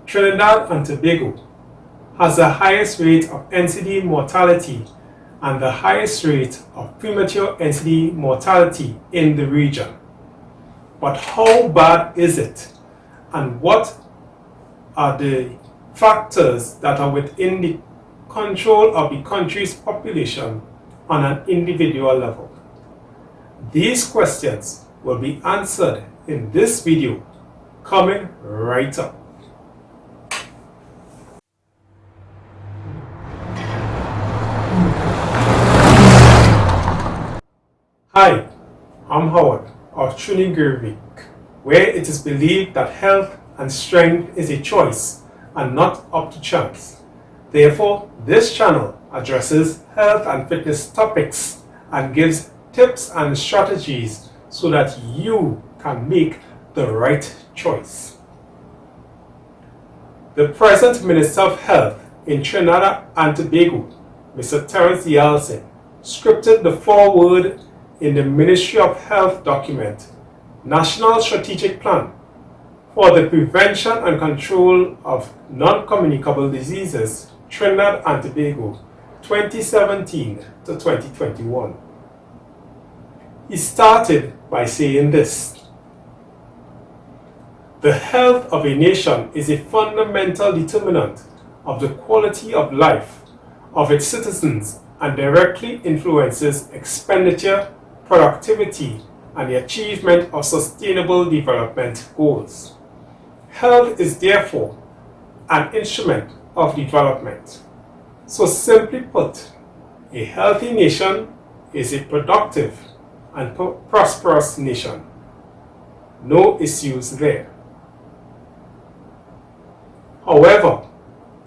Trinidad and Tobago has the highest rate of NCD mortality and the highest rate of premature NCD mortality in the region. But how bad is it? And what are the factors that are within the control of the country's population on an individual level? These questions will be answered in this video coming right up. Hi, I'm Howard of Trinigirevik, where it is believed that health and strength is a choice and not up to chance. Therefore, this channel addresses health and fitness topics and gives tips and strategies so that you can make the right choice. The present Minister of Health in Trinidad and Tobago, Mr. Terence Yalson, scripted the foreword in the Ministry of Health document, National Strategic Plan for the Prevention and Control of Non-Communicable Diseases, Trinidad and Tobago, 2017 to 2021. He started by saying this: the health of a nation is a fundamental determinant of the quality of life of its citizens and directly influences expenditure, productivity, and the achievement of sustainable development goals. Health is therefore an instrument of development. So simply put, a healthy nation is a productive and prosperous nation. No issues there. However,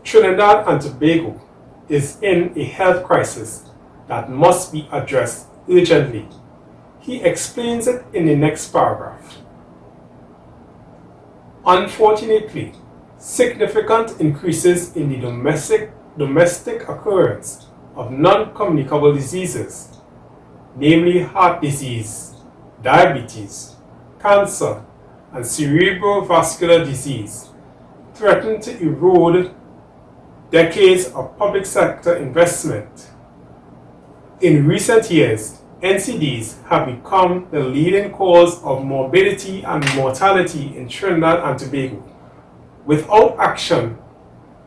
Trinidad and Tobago is in a health crisis that must be addressed urgently. He explains it in the next paragraph. Unfortunately, significant increases in the domestic occurrence of non-communicable diseases, namely heart disease, diabetes, cancer, and cerebrovascular disease, threaten to erode decades of public sector investment. In recent years, NCDs have become the leading cause of morbidity and mortality in Trinidad and Tobago. Without action,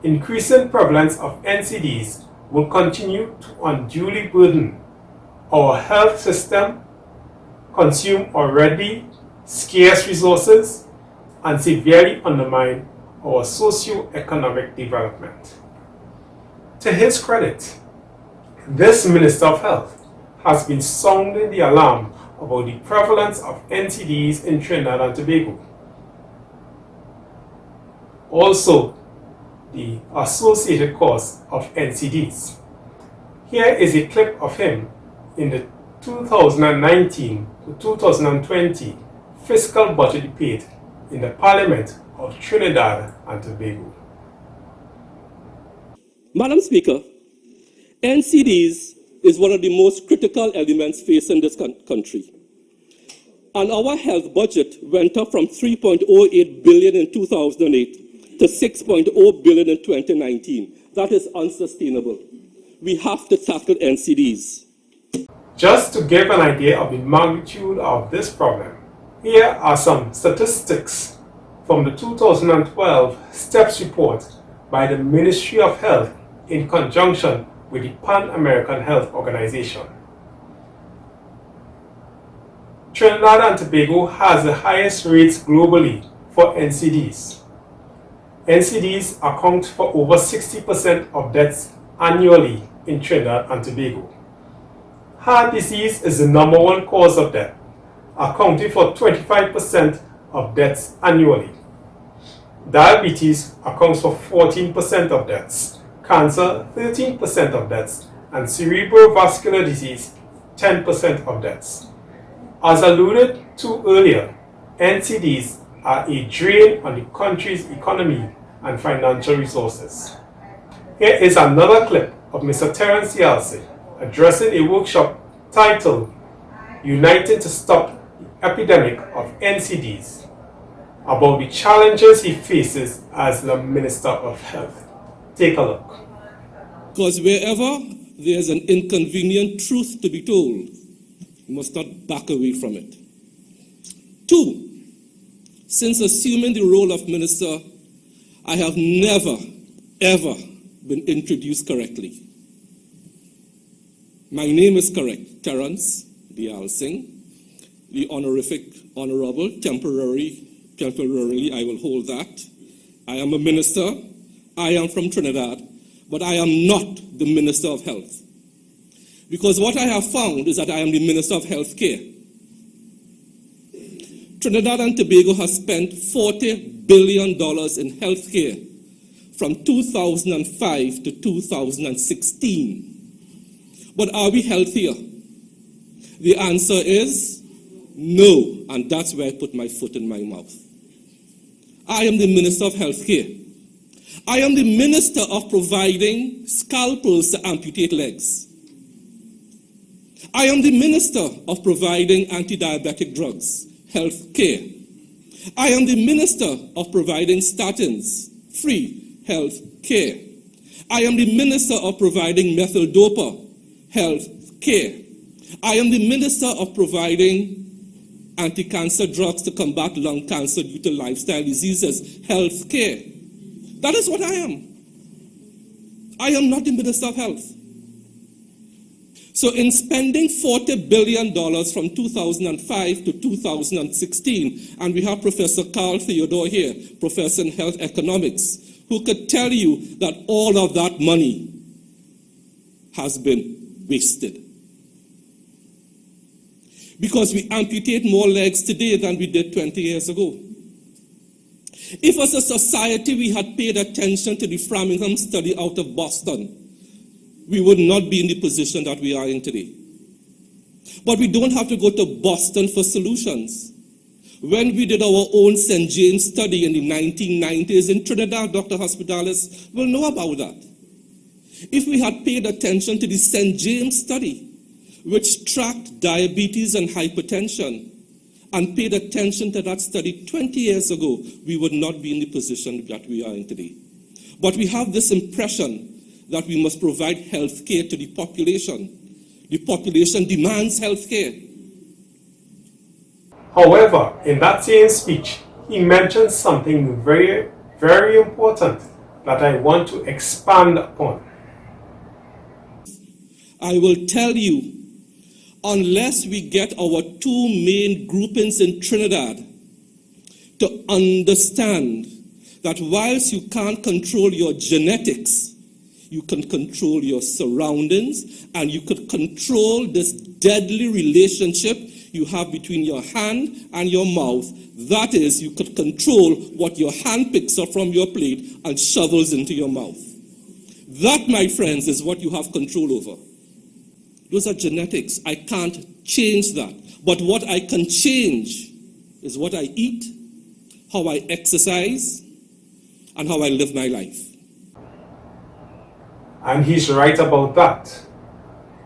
increasing prevalence of NCDs will continue to unduly burden our health system, consume already scarce resources, and severely undermine our socio-economic development. To his credit, this Minister of Health has been sounding the alarm about the prevalence of NCDs in Trinidad and Tobago. Also, the associated cause of NCDs. Here is a clip of him in the 2019 to 2020 fiscal budget debate in the Parliament of Trinidad and Tobago. Madam Speaker, NCDs is one of the most critical elements facing this country. And our health budget went up from $3.08 billion in 2008 to $6.0 billion in 2019. That is unsustainable. We have to tackle NCDs. Just to give an idea of the magnitude of this problem, here are some statistics from the 2012 STEPS report by the Ministry of Health in conjunction with the Pan-American Health Organization. Trinidad and Tobago has the highest rates globally for NCDs. NCDs account for over 60% of deaths annually in Trinidad and Tobago. Heart disease is the number one cause of death, accounting for 25% of deaths annually. Diabetes accounts for 14% of deaths, cancer 13% of deaths, and cerebrovascular disease 10% of deaths. As alluded to earlier, NCDs are a drain on the country's economy and financial resources. Here is another clip of Mr. Terence Yalson addressing a workshop titled Uniting to Stop the Epidemic of NCDs. about the challenges he faces as the Minister of Health. Take a look. Because wherever there's an inconvenient truth to be told, you must not back away from it. 2, since assuming the role of minister, I have never, ever been introduced correctly. My name is correct, Terence Dial Singh, the honorable, temporarily I will hold that. I am a minister, I am from Trinidad, but I am not the Minister of Health. Because what I have found is that I am the Minister of Health Care. Trinidad and Tobago has spent $40 billion in health care from 2005 to 2016. But are we healthier? The answer is no, and that's where I put my foot in my mouth. I am the Minister of Health Care. I am the Minister of providing scalpels to amputate legs. I am the Minister of providing anti-diabetic drugs, health care. I am the Minister of providing statins, free health care. I am the Minister of providing methyl dopa, health care. I am the Minister of providing anti-cancer drugs to combat lung cancer due to lifestyle diseases, health care. That is what I am. I am not the Minister of Health. So in spending $40 billion from 2005 to 2016, and we have Professor Carl Theodore here, Professor in Health Economics, who could tell you that all of that money has been wasted. Because we amputate more legs today than we did 20 years ago. If as a society we had paid attention to the Framingham study out of Boston, we would not be in the position that we are in today. But we don't have to go to Boston for solutions. When we did our own St. James study in the 1990s in Trinidad, Dr. Hospitalis will know about that. If we had paid attention to the St. James study, which tracked diabetes and hypertension, and paid attention to that study 20 years ago, we would not be in the position that we are in today. But we have this impression that we must provide health care to the population. The population demands health care. However, in that same speech, he mentioned something very, very important that I want to expand upon. I will tell you, unless we get our 2 main groupings in Trinidad to understand that whilst you can't control your genetics, you can control your surroundings, and you could control this deadly relationship you have between your hand and your mouth. That is, you could control what your hand picks up from your plate and shovels into your mouth. That, my friends, is what you have control over. Those are genetics. I can't change that. But what I can change is what I eat, how I exercise, and how I live my life. And he's right about that.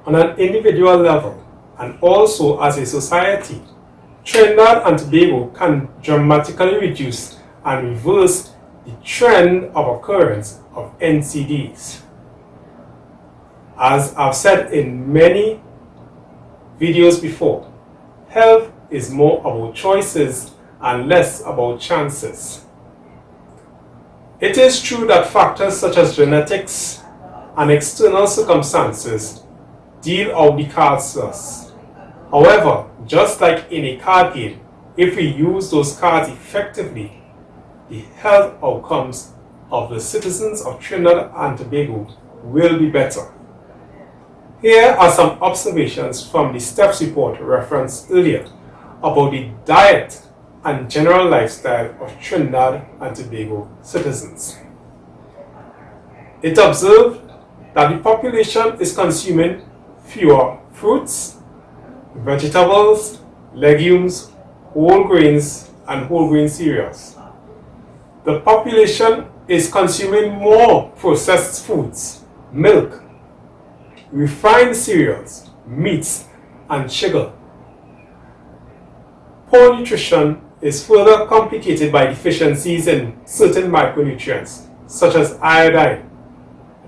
On an individual level, and also as a society, Trinidad and Tobago can dramatically reduce and reverse the trend of occurrence of NCDs. As I've said in many videos before, health is more about choices and less about chances. It is true that factors such as genetics and external circumstances deal out the cards to us. However, just like in a card game, if we use those cards effectively, the health outcomes of the citizens of Trinidad and Tobago will be better. Here are some observations from the STEPS report referenced earlier about the diet and general lifestyle of Trinidad and Tobago citizens. It observed that the population is consuming fewer fruits, vegetables, legumes, whole grains, and whole grain cereals. The population is consuming more processed foods, milk, refined cereals, meats, and sugar. Poor nutrition is further complicated by deficiencies in certain micronutrients such as iodine,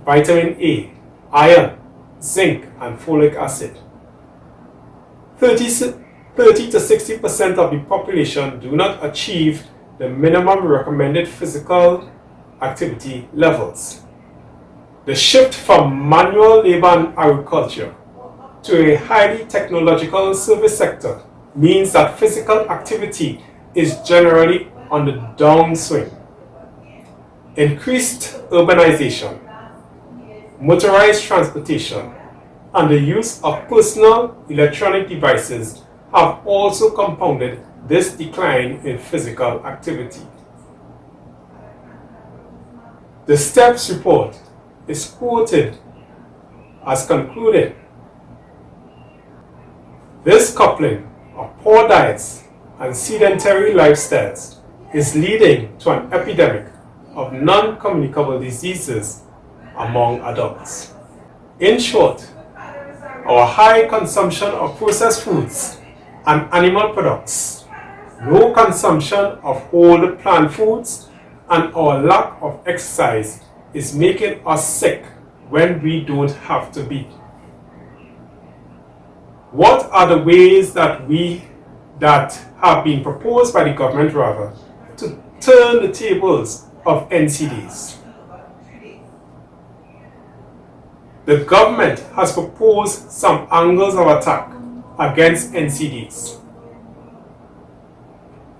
vitamin A, iron, zinc, and folic acid. 30 to 60% of the population do not achieve the minimum recommended physical activity levels. The shift from manual labor and agriculture to a highly technological service sector means that physical activity is generally on the downswing. Increased urbanization, motorized transportation, and the use of personal electronic devices have also compounded this decline in physical activity. The STEPS report is quoted as concluding, this coupling of poor diets and sedentary lifestyles is leading to an epidemic of non-communicable diseases among adults. In short, our high consumption of processed foods and animal products, low consumption of whole plant foods, and our lack of exercise is making us sick when we don't have to be. What are the ways that have been proposed by the government to turn the tables of NCDs? The government has proposed some angles of attack against NCDs.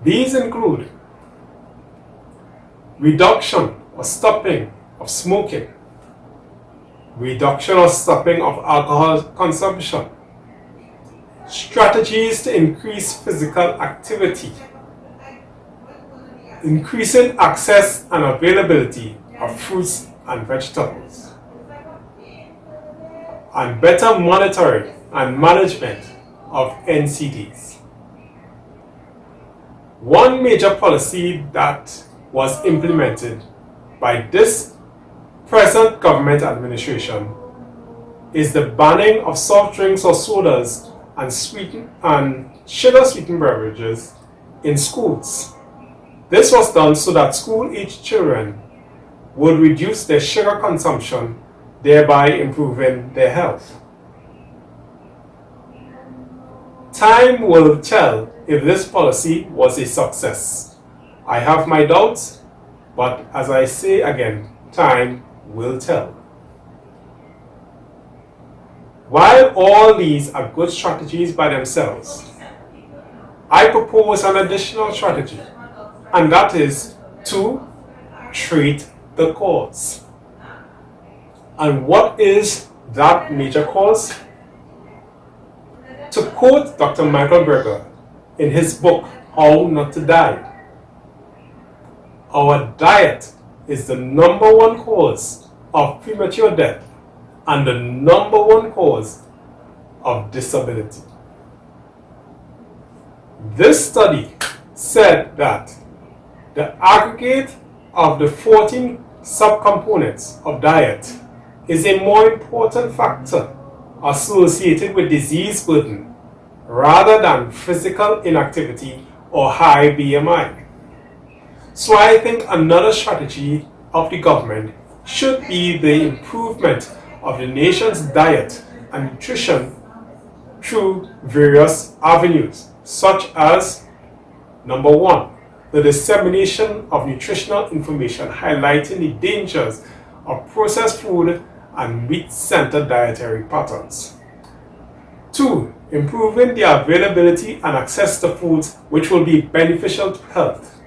These include reduction or stopping of smoking, reduction or stopping of alcohol consumption, strategies to increase physical activity, increasing access and availability of fruits and vegetables, and better monitoring and management of NCDs. One major policy that was implemented by this present government administration is the banning of soft drinks or sodas and sugar-sweetened beverages in schools. This was done so that school-aged children would reduce their sugar consumption, thereby improving their health. Time will tell if this policy was a success. I have my doubts, but as I say again, time will tell. While all these are good strategies by themselves, I propose an additional strategy, and that is to treat the cause. And what is that major cause? To quote Dr. Michael Greger in his book, How Not to Die, our diet is the number one cause of premature death and the number one cause of disability. This study said that the aggregate of the 14 subcomponents of diet is a more important factor associated with disease burden rather than physical inactivity or high BMI. So I think another strategy of the government should be the improvement of the nation's diet and nutrition through various avenues, such as, number one, the dissemination of nutritional information highlighting the dangers of processed food and meat-centered dietary patterns. 2. Improving the availability and access to foods which will be beneficial to health.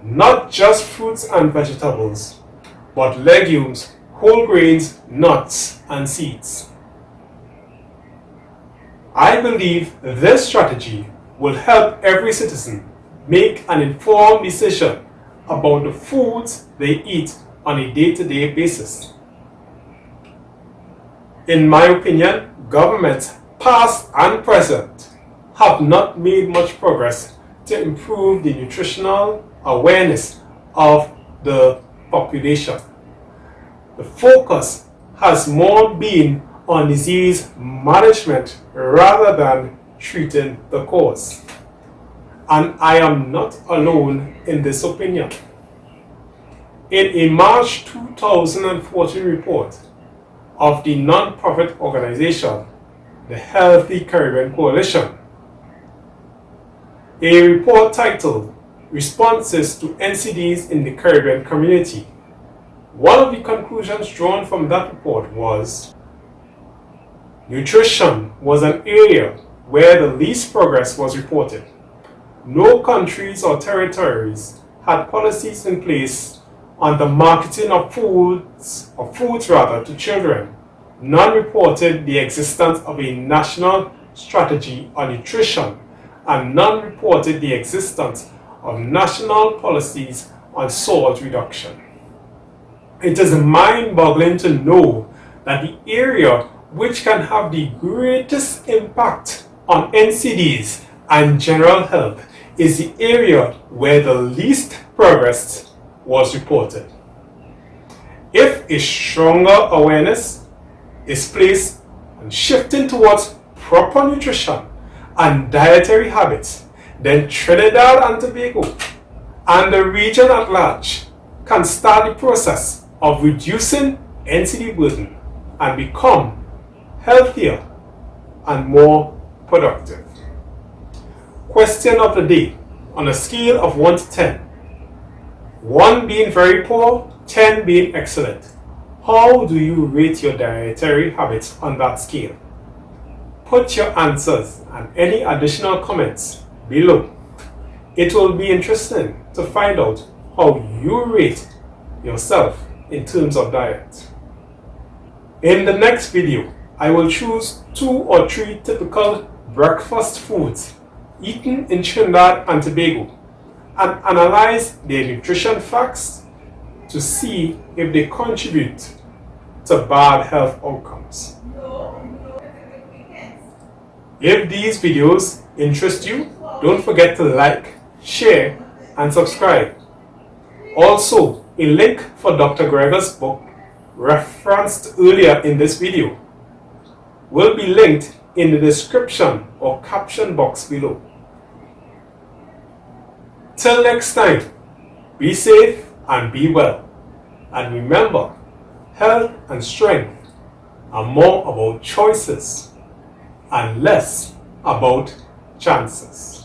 Not just fruits and vegetables, but legumes, whole grains, nuts, and seeds. I believe this strategy will help every citizen make an informed decision about the foods they eat on a day-to-day basis. In my opinion, governments, past and present, have not made much progress to improve the nutritional awareness of the population. The focus has more been on disease management rather than treating the cause. and I am not alone in this opinion. In a March 2014 report of the non-profit organization, the Healthy Caribbean Coalition, a report titled Responses to NCDs in the Caribbean Community, one of the conclusions drawn from that report was nutrition was an area where the least progress was reported. No countries or territories had policies in place on the marketing of foods to children. None reported the existence of a national strategy on nutrition, and none reported the existence of national policies on salt reduction. It is mind-boggling to know that the area which can have the greatest impact on NCDs and general health is the area where the least progress was reported. If a stronger awareness is placed on shifting towards proper nutrition and dietary habits, then Trinidad and Tobago and the region at large can start the process of reducing NCD burden and become healthier and more productive. Question of the day on a scale of 1 to 10. 1 being very poor, 10 being excellent. How do you rate your dietary habits on that scale? Put your answers and any additional comments below. It will be interesting to find out how you rate yourself in terms of diet. In the next video, I will choose 2 or 3 typical breakfast foods eaten in Trinidad and Tobago and analyze their nutrition facts to see if they contribute to bad health outcomes. If these videos interest you, don't forget to like, share, and subscribe. Also, a link for Dr. Gregor's book, referenced earlier in this video, will be linked in the description or caption box below. Till next time, be safe and be well. And remember, health and strength are more about choices and less about chances.